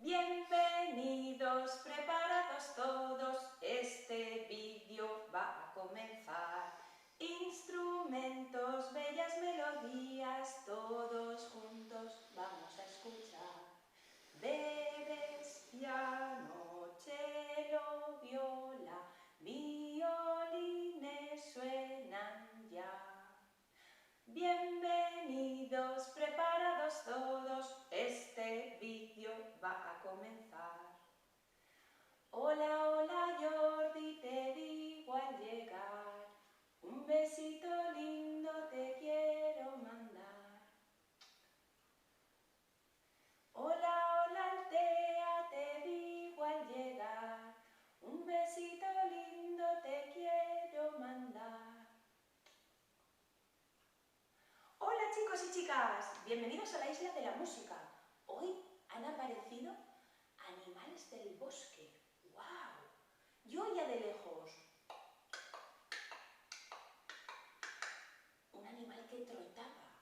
Bienvenidos, preparados todos, este vídeo va a comenzar. Instrumentos, bellas melodías, todos juntos vamos a escuchar. Debes, piano, cello, viola, violines suenan ya. Bienvenidos, preparados todos, este vídeo va a comenzar. Hola, hola Jordi, te digo al llegar, un besito lindo te quiero mandar. Hola, hola Altea, te digo al llegar, un besito lindo te quiero mandar. Hola chicos y chicas, bienvenidos a la Isla de la Música. Hoy han aparecido animales del bosque. ¡Wow! Yo oía de lejos un animal que trotaba.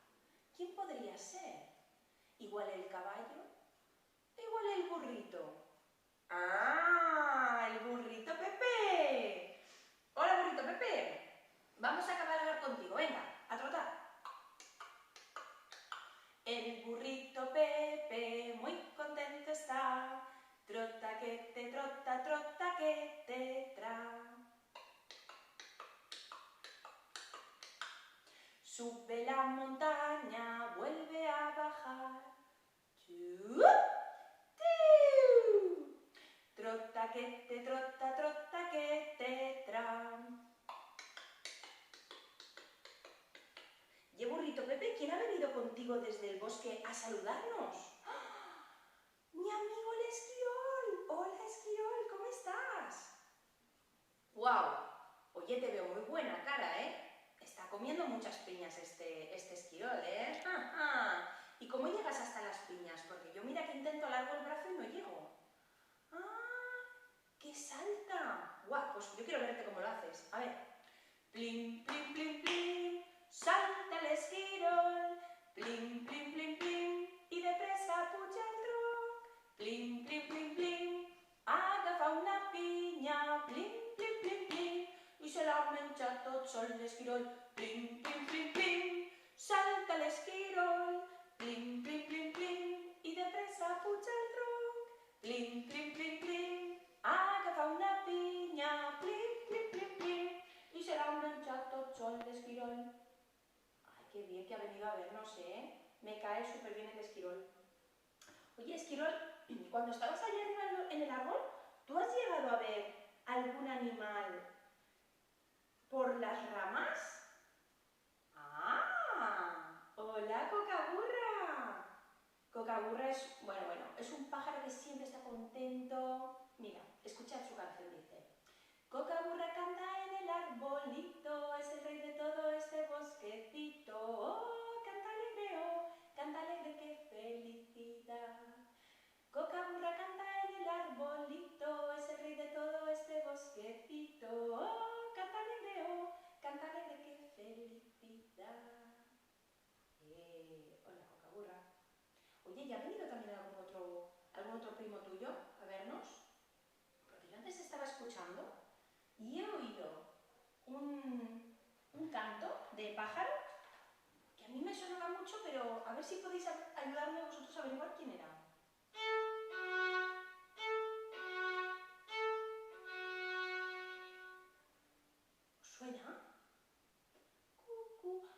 ¿Quién podría ser? ¿Igual el caballo? ¿Igual el burrito? ¡Ah! ¡El burrito Pepe! Hola burrito Pepe, vamos a cabalgar contigo, venga, a trotar. El burrito Pepe muy contento está, trota que te trota, trota que te tra. Sube la montaña, vuelve a bajar. Trota que te trota, trota que te tra. Y burrito Pepe, ¿quién ha venido contigo desde el bosque a saludarnos? ¡Ah! ¡Mi amigo el esquirol! ¡Hola esquirol! ¿Cómo estás? ¡Guau! Oye, te veo muy buena cara, ¿eh? Está comiendo muchas piñas este esquirol, ¿eh? ¡Ja, ja! ¿Y cómo llegas hasta las piñas? Porque yo mira que intento alargo el brazo y no llego. ¡Ah! ¡Que salta! ¡Guau! Pues yo quiero verte cómo lo haces. A ver. Plim, plim, plim, plim. Salta el esquirol. Plim, plim, plim, plim. I de pressa puja el tronc. Plim, plim, plim, plim. Agafa una pinya. Plim, plim, plim, plim. I se l'ha menjat tot sol l'esquirol. Plim, plim, plim, plim. Salta l'esquirol. Plim, plim, plim, plim. I de pressa puja el tronc. Plim, plim, plim, plim. Agafa una pinya. Plim, plim, plim, plim. I se l'ha menjat tot sol l'esquirol. Ay, qué bien que ha venido a vernos, ¿eh? Me cae súper bien el esquirol. Oye, esquirol, cuando estabas allá arriba en el árbol, ¿tú has llegado a ver algún animal por las ramas? ¡Ah! ¡Hola, cocaburra! Cocaburra es, bueno, es un pájaro que siempre está contento. Mira, escuchad su canción, dice. Cocaburra canta en el arbolito, es el rey de todo este bosquecito. Oh, canta alegre, qué felicidad. Cocaburra canta en el arbolito, es el rey de todo este bosquecito. Oh, canta alegre, qué felicidad. Hola, Cocaburra. Oye, ¿ya ha venido también algún otro primo tuyo a vernos? Porque yo antes estaba escuchando y he oído un canto de pájaro que a mí me sonaba mucho, pero a ver si podéis ayudarme vosotros a averiguar quién era. ¿Os suena? Cucú,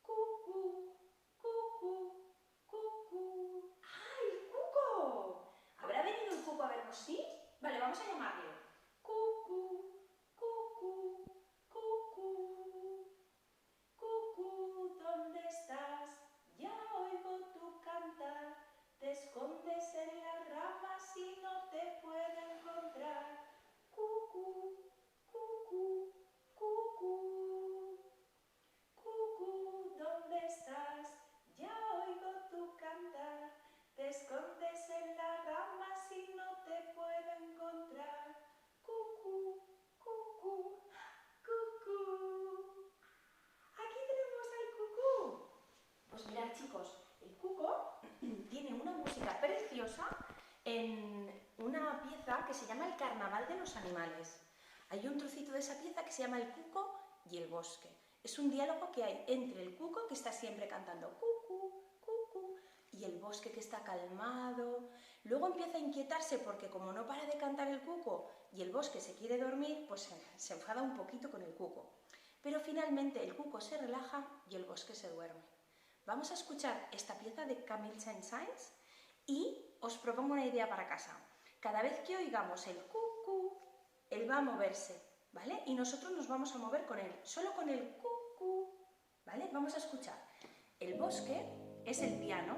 cucú, cucú, cucú. ¡Ah, el cuco! ¿Habrá venido el cuco a vernos, sí? Vale, vamos a llamarle. Cucú, cucú, cucú. Cucú, ¿dónde estás? Ya oigo tu cantar. Te escondes en las ramas y no te puedo encontrar. Cucú, cucú, cucú. Cucú, ¿dónde estás? Ya oigo tu cantar. Te escondes en las ramas y no te puedo encontrar. Cucú, cucú, cucú. ¡Aquí tenemos al cucú! Pues mirad chicos, el cuco tiene una música preciosa en una pieza que se llama El Carnaval de los Animales. Hay un trocito de esa pieza que se llama El cuco y el bosque. Es un diálogo que hay entre el cuco, que está siempre cantando cucu, cucu, y el bosque que está calmado. Luego empieza a inquietarse porque como no para de cantar el cuco y el bosque se quiere dormir, pues se enfada un poquito con el cuco. Pero finalmente el cuco se relaja y el bosque se duerme. Vamos a escuchar esta pieza de Camille Saint-Saëns y os propongo una idea para casa. Cada vez que oigamos el cucu, él va a moverse, ¿vale? Y nosotros nos vamos a mover con él, solo con el cucu, ¿vale? Vamos a escuchar. El bosque es el piano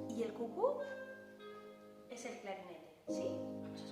y el cucú es el clarinete, ¿sí? Vamos a